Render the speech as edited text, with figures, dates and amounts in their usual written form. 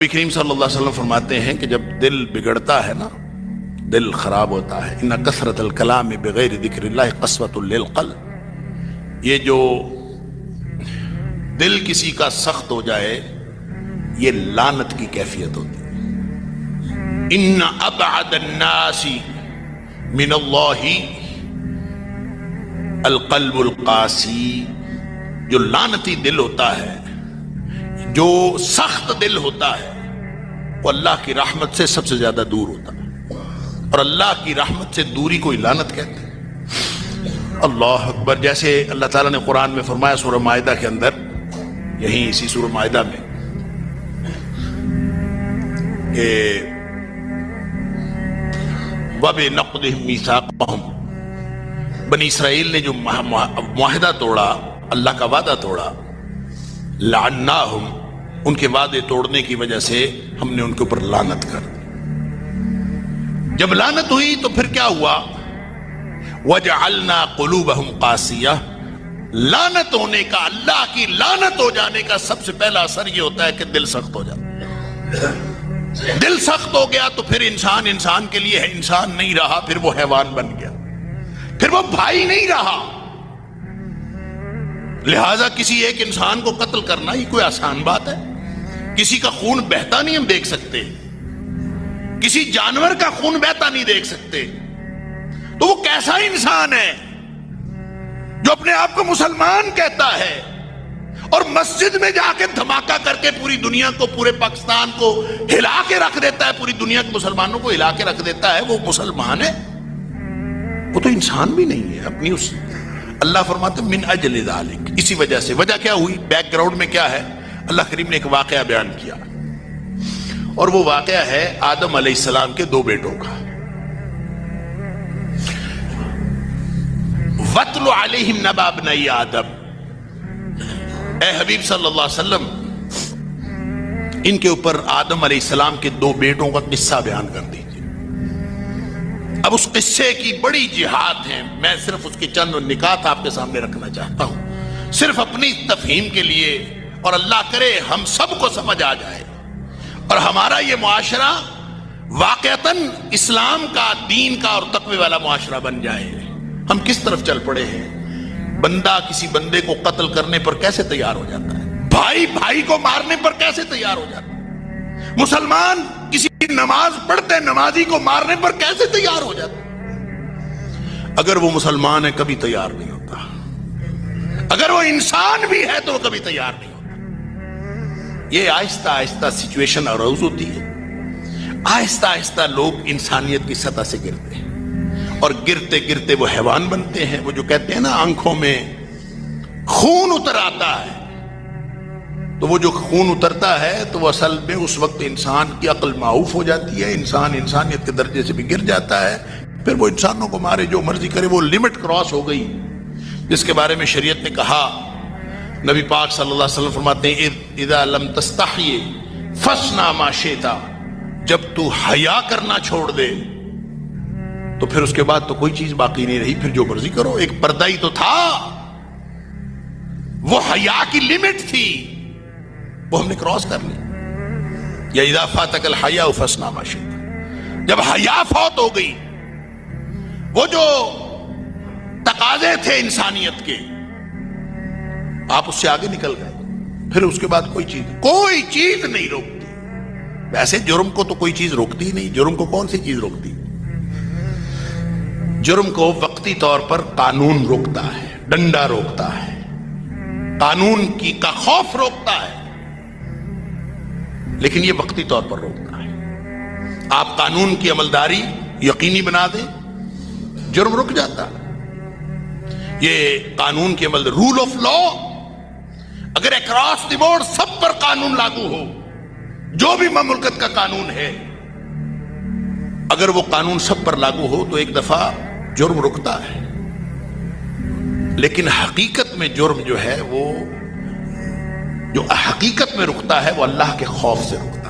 کریم صلی اللہ علیہ وسلم فرماتے ہیں کہ جب دل بگڑتا ہے نا، دل خراب ہوتا ہے، ان کثرت الکلام بغیر ذکر اللہ قسوۃ للقلب، یہ جو دل کسی کا سخت ہو جائے یہ لعنت کی کیفیت ہوتی ہے۔ ان ابعد الناس من اللہ القلب القاسی، جو لعنتی دل ہوتا ہے، جو سخت دل ہوتا ہے، وہ اللہ کی رحمت سے سب سے زیادہ دور ہوتا ہے، اور اللہ کی رحمت سے دوری کو لعنت کہتے ہیں۔ اللہ اکبر۔ جیسے اللہ تعالیٰ نے قرآن میں فرمایا سورہ مائدہ کے اندر، یہیں اسی سورہ مائدہ میں، کہ وَبِنَقْضِهِمْ مِيثَاقَهُمْ، بنی اسرائیل نے جو معاہدہ توڑا، اللہ کا وعدہ توڑا، لعناہم، ان کے وعدے توڑنے کی وجہ سے ہم نے ان کے اوپر لعنت کر دی۔ جب لعنت ہوئی تو پھر کیا ہوا؟ وَجَعَلْنَا قُلُوبَهُمْ قَاسِيَةً، لعنت ہونے کا، اللہ کی لعنت ہو جانے کا سب سے پہلا اثر یہ ہوتا ہے کہ دل سخت ہو جاتا ہے۔ دل سخت ہو گیا تو پھر انسان کے لیے انسان نہیں رہا، پھر وہ حیوان بن گیا، پھر وہ بھائی نہیں رہا۔ لہذا کسی ایک انسان کو قتل کرنا ہی کوئی آسان بات ہے؟ کسی کا خون بہتا نہیں ہم دیکھ سکتے، کسی جانور کا خون بہتا نہیں دیکھ سکتے، تو وہ کیسا انسان ہے جو اپنے آپ کو مسلمان کہتا ہے اور مسجد میں جا کے دھماکہ کر کے پوری دنیا کو، پورے پاکستان کو ہلا کے رکھ دیتا ہے، پوری دنیا کے مسلمانوں کو ہلا کے رکھ دیتا ہے؟ وہ مسلمان ہے؟ وہ تو انسان بھی نہیں ہے اپنی اس۔ اللہ فرماتے من اجل ذالک، اسی وجہ سے۔ وجہ کیا ہوئی؟ بیک گراؤنڈ میں کیا ہے؟ اللہ کریم نے ایک واقعہ بیان کیا، اور وہ واقعہ ہے آدم علیہ السلام کے دو بیٹوں کا۔ وَاتْلُ عَلَيْهِمْ نَبَأَ ابْنَيْ آدم، اے حبیب صلی اللہ علیہ وسلم ان کے اوپر آدم علیہ السلام کے دو بیٹوں کا قصہ بیان کر دیجیے۔ اب اس قصے کی بڑی جہاد ہے، میں صرف اس کی چند نکات آپ کے سامنے رکھنا چاہتا ہوں، صرف اپنی تفہیم کے لیے، اور اللہ کرے ہم سب کو سمجھ آ جائے اور ہمارا یہ معاشرہ واقعتاً اسلام کا، دین کا اور تقوی والا معاشرہ بن جائے۔ ہم کس طرف چل پڑے ہیں؟ بندہ کسی بندے کو قتل کرنے پر کیسے تیار ہو جاتا ہے، بھائی بھائی کو مارنے پر کیسے تیار ہو جاتا ہے، مسلمان کسی نماز پڑھتے نمازی کو مارنے پر کیسے تیار ہو جاتا ہے؟ اگر وہ مسلمان ہے کبھی تیار نہیں ہوتا، اگر وہ انسان بھی ہے تو وہ کبھی تیار نہیں ہوتا۔ یہ آہستہ آہستہ سچویشن اروز ہوتی ہے، آہستہ آہستہ لوگ انسانیت کی سطح سے گرتے ہیں، اور گرتے گرتے وہ حیوان بنتے ہیں۔ وہ جو کہتے ہیں نا آنکھوں میں خون اتر آتا ہے، تو وہ جو خون اترتا ہے تو وہ اصل میں اس وقت انسان کی عقل معاف ہو جاتی ہے، انسان انسانیت کے درجے سے بھی گر جاتا ہے، پھر وہ انسانوں کو مارے جو مرضی کرے، وہ لمٹ کراس ہو گئی، جس کے بارے میں شریعت نے کہا۔ نبی پاک صلی اللہ علیہ وسلم فرماتے ہیں اذا لم تستحی فاصنع ما شئت، جب تو حیا کرنا چھوڑ دے تو پھر اس کے بعد تو کوئی چیز باقی نہیں رہی، پھر جو مرضی کرو۔ ایک پردہ ہی تو تھا، وہ حیا کی لمٹ تھی، وہ ہم نے کراس کر لی۔ یا اذا فاتک الحیاء فاصنع ما شئت، جب حیا فوت ہو گئی، وہ جو تقاضے تھے انسانیت کے، آپ اس سے آگے نکل گئے، پھر اس کے بعد کوئی چیز نہیں روکتی۔ ویسے جرم کو تو کوئی چیز روکتی ہی نہیں، جرم کو کون سی چیز روکتی؟ جرم کو وقتی طور پر قانون روکتا ہے، ڈنڈا روکتا ہے، قانون کا خوف روکتا ہے، لیکن یہ وقتی طور پر روکتا ہے۔ آپ قانون کی عملداری یقینی بنا دیں، جرم رک جاتا ہے۔ یہ قانون کی عمل، رول آف لا، اگر اکراس دی بورڈ سب پر قانون لاگو ہو، جو بھی مملکت کا قانون ہے، اگر وہ قانون سب پر لاگو ہو تو ایک دفعہ جرم رکتا ہے، لیکن حقیقت میں جرم جو ہے، وہ جو حقیقت میں رکتا ہے وہ اللہ کے خوف سے رکتا ہے۔